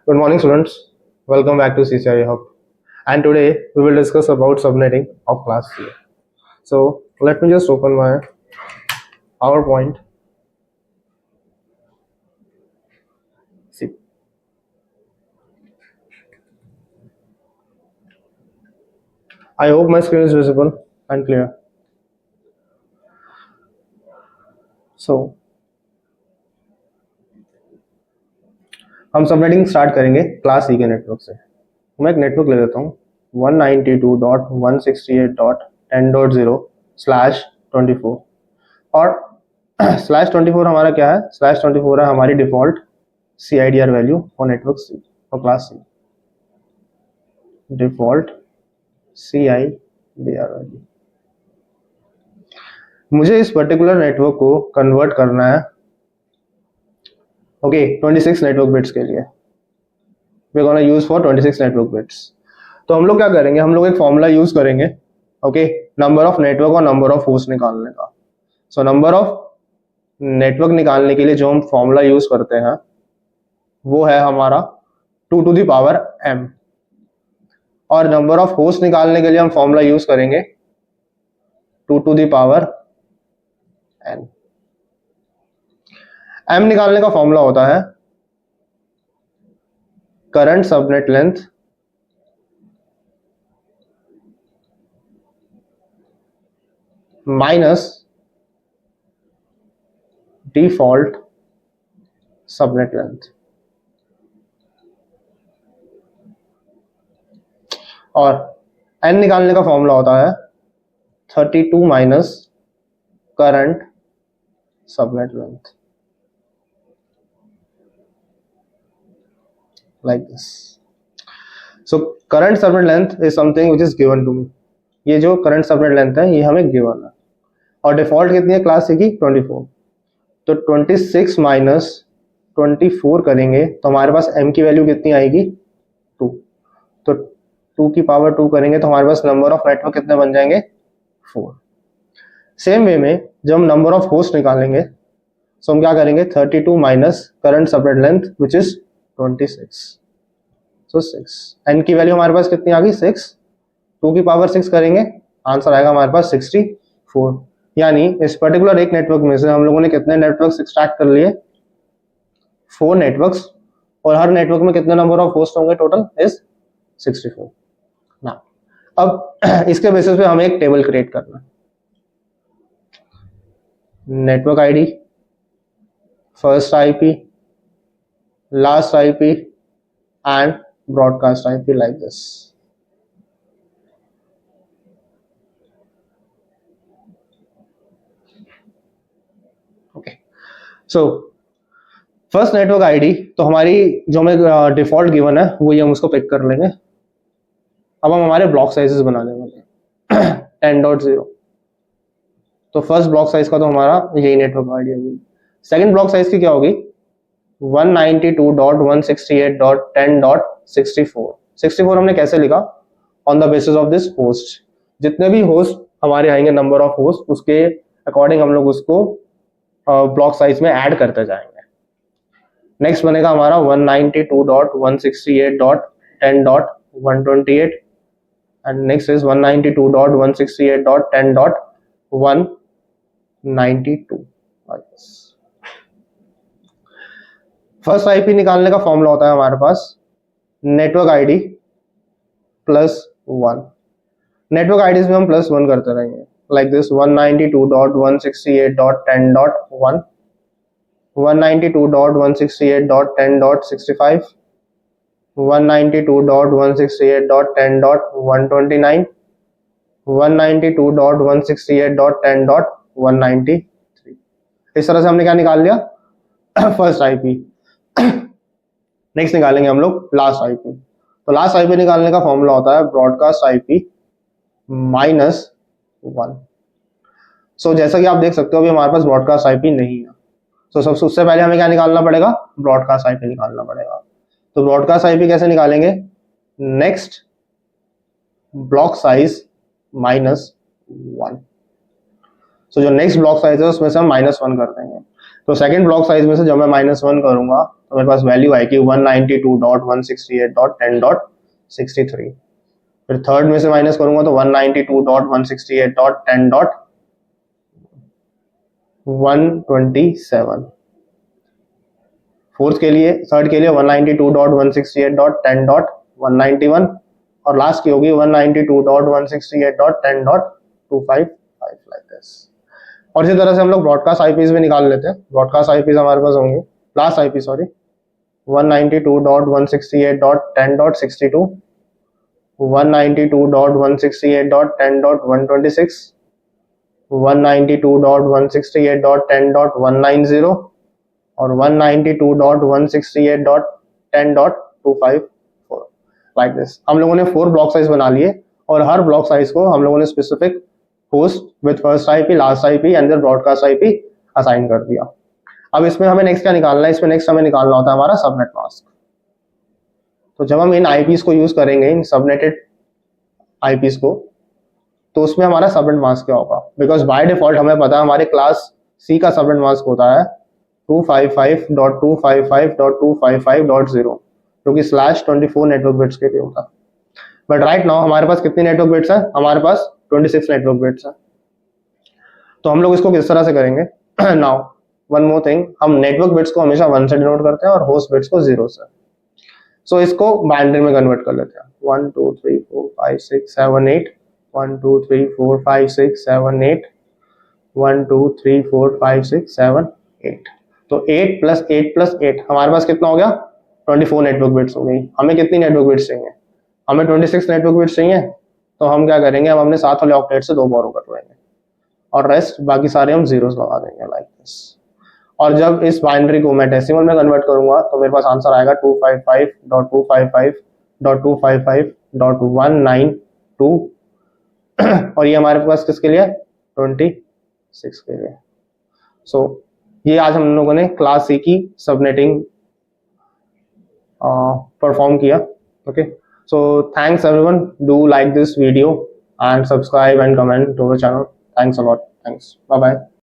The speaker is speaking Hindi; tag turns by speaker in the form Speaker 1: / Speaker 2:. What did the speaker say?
Speaker 1: Good morning, students. Welcome back to CCI Hub. And today we will discuss about subnetting of class C. So let me just open my PowerPoint. See, I hope my screen is visible and clear. So हम सबनेटिंग स्टार्ट करेंगे क्लास सी के नेटवर्क से. मैं एक नेटवर्क ले लेता हूँ 192.168.10.0/24 और /24 हमारा क्या है? /24 है हमारी default CIDR value for network C और class C. Default CIDR value. मुझे इस पर्टिकुलर नेटवर्क को कन्वर्ट करना है 26 नेटवर्क बिट्स के लिए. We gonna use for 26 network bits. तो हम लोग क्या करेंगे? हम लोग एक फॉर्मूला यूज करेंगे नंबर ऑफ नेटवर्क और नंबर ऑफ होस्ट निकालने का. सो नंबर ऑफ नेटवर्क निकालने के लिए जो हम फॉर्मूला यूज करते हैं वो है हमारा 2 to the power m, और नंबर ऑफ होस्ट निकालने के लिए हम फॉर्मूला यूज करेंगे 2 to the power n. m निकालने का फॉर्मूला होता है current subnet length minus default subnet length. और n निकालने का फॉर्मूला होता है 32 minus current subnet length, like this. So current subnet length is something which is given to me. ये जो current subnet length है ये हमें given है और डिफॉल्ट कितनी है क्लास सी की? 24. तो 26 माइनस 24 करेंगे तो हमारे पास m की वैल्यू कितनी आएगी? 2. तो 2 की पावर 2 करेंगे तो हमारे पास नंबर ऑफ नेटवर्क कितने बन जाएंगे? 4. सेम वे में जब हम नंबर ऑफ होस्ट निकालेंगे तो हम क्या करेंगे? 32 minus current subnet length which is 26. So 6. n की वैल्यू हमारे पास कितनी आ गई? 6. 2 की पावर 6 करेंगे, आंसर आएगा हमारे पास 64. यानी इस पर्टिकुलर एक नेटवर्क में से हम लोगों ने कितने नेटवर्क्स एक्सट्रैक्ट कर लिए? 4 नेटवर्क्स. और हर नेटवर्क में कितने नंबर ऑफ होस्ट होंगे? Total is 64. ना अब इसके बेसिस पे हमें एक टेबल क्रिएट करना है. Network ID, first IP, last IP and broadcast IP, like this. So first network ID तो हमारी जो हमें डिफॉल्ट गिवन है वो ये हम उसको पिक कर लेंगे. अब हम हमारे ब्लॉक साइजेस बनाने वाले हैं 10.0. तो फर्स्ट ब्लॉक साइज का तो हमारा यही नेटवर्क आईडी होगी. सेकंड ब्लॉक साइज की क्या होगी? 192.168.10.64. 64 हमने कैसे लिखा? On the basis of this host. जितने भी होस्ट हमारे आएंगे नंबर ऑफ होस्ट उसके अकॉर्डिंग हम लोग उसको ब्लॉक साइज में ऐड करते जाएंगे. नेक्स्ट बनेगा हमारा 192.168.10.128 and next is 192.168.10.192. First IP निकालने का फॉर्मूला होता है हमारे पास network ID plus 1. Network IDs में हम प्लस 1 करते रहेंगे, लाइक दिस 192.168.10.1, 192.168.10.65, 192.168.10.129, 192.168.10.193. इस तरह से हमने क्या निकाल लिया? First IP. नेक्स्ट निकालेंगे हम लोग लास्ट आईपी. तो लास्ट आईपी निकालने का फॉर्मूला होता है ब्रॉडकास्ट आईपी माइनस 1. सो जैसा कि आप देख सकते हो अभी हमारे पास ब्रॉडकास्ट आईपी नहीं है. सो सबसे उससे पहले हमें क्या निकालना पड़ेगा? ब्रॉडकास्ट आईपी निकालना पड़ेगा. तो ब्रॉडकास्ट आईपी कैसे निकालेंगे? Next block size minus 1. सो जो नेक्स्ट ब्लॉक साइज है उसमें से हम -1 कर देंगे. तो सेकंड ब्लॉक साइज में से जब मैं -1 करूंगा तो मेरे पास वैल्यू आएगी 192.168.10.63। फिर थर्ड में से माइनस करूंगा तो 192.168.10.127। फोर्थ के लिए, थर्ड के लिए 192.168.10.191 और लास्ट की होगी 192.168.10.255 लाइक दिस। और इसी तरह से हम लोग ब्रॉडकास्ट आईपीज भी निकाल लेते हैं। ब्रॉडकास्ट आईपीज हमारे पास होंगे, क्लास आईपी सॉरी, 192.168.10.62, 192.168.10.126, 192.168.10.190 और 192.168.10.254 लाइक दिस। हम लोगों ने 4 ब्लॉक साइज बना लिए और हर ब्लॉक साइज को हम लोगों ने specific host with first IP, last IP and then broadcast IP assign कर दिया। अब इसमें हमें नेक्स्ट क्या निकालना है? इसमें नेक्स्ट हमें निकालना होता है हमारा सबनेट मास्क। तो जब हम इन आईपीस को यूज करेंगे, इन सबनेटेड आईपीस को, तो उसमें हमारा सबनेट मास्क क्या होगा? बिकॉज बाय डिफॉल्ट हमें पता है हमारे क्लास सी का सबनेट मास्क होता है 255.255.255.0 जो कि /24 नेटवर्क बिट्स के लिए होता है। बट राइट नाउ हमारे पास कितनी नेटवर्क बिट्स है? हमारे पास 26 नेटवर्क बिट्स है। तो हम लोग इसको किस तरह से करेंगे? नाउ वन मोर थिंग, हम नेटवर्क बिट्स को हमेशा 1 से डिनोट करते हैं और होस्ट बिट्स को 0 से। सो इसको बाइनरी में कन्वर्ट कर लेते हैं। 1 2 3 4 5 6 7 8 1 2 3 4 5 6 7 8 1 2 3 4 5 6 7 8। तो 8 + 8 + 8 हमारे पास कितना हो गया? 24 नेटवर्क बिट्स हो गई। हमें कितनी नेटवर्क बिट्स चाहिए? हमें 26 नेटवर्क बिट्स चाहिए। तो हम क्या करेंगे? हम अपने साथ वाले ऑक्टेट से 2 बोरो कर लेंगे और रेस्ट बाकी सारे हम जीरोस लगा देंगे लाइक दिस। और जब इस बाइनरी को मैं डेसिमल में कन्वर्ट करूंगा तो मेरे पास आंसर आएगा 255.255.255.192 और ये हमारे पास किसके लिए? 26 के लिए। सो ये आज हम लोगों ने क्लास सी की सबनेटिंग परफॉर्म किया। Okay, so thanks everyone, do like this video and subscribe and comment to the channel. Thanks a lot. Thanks. Bye bye.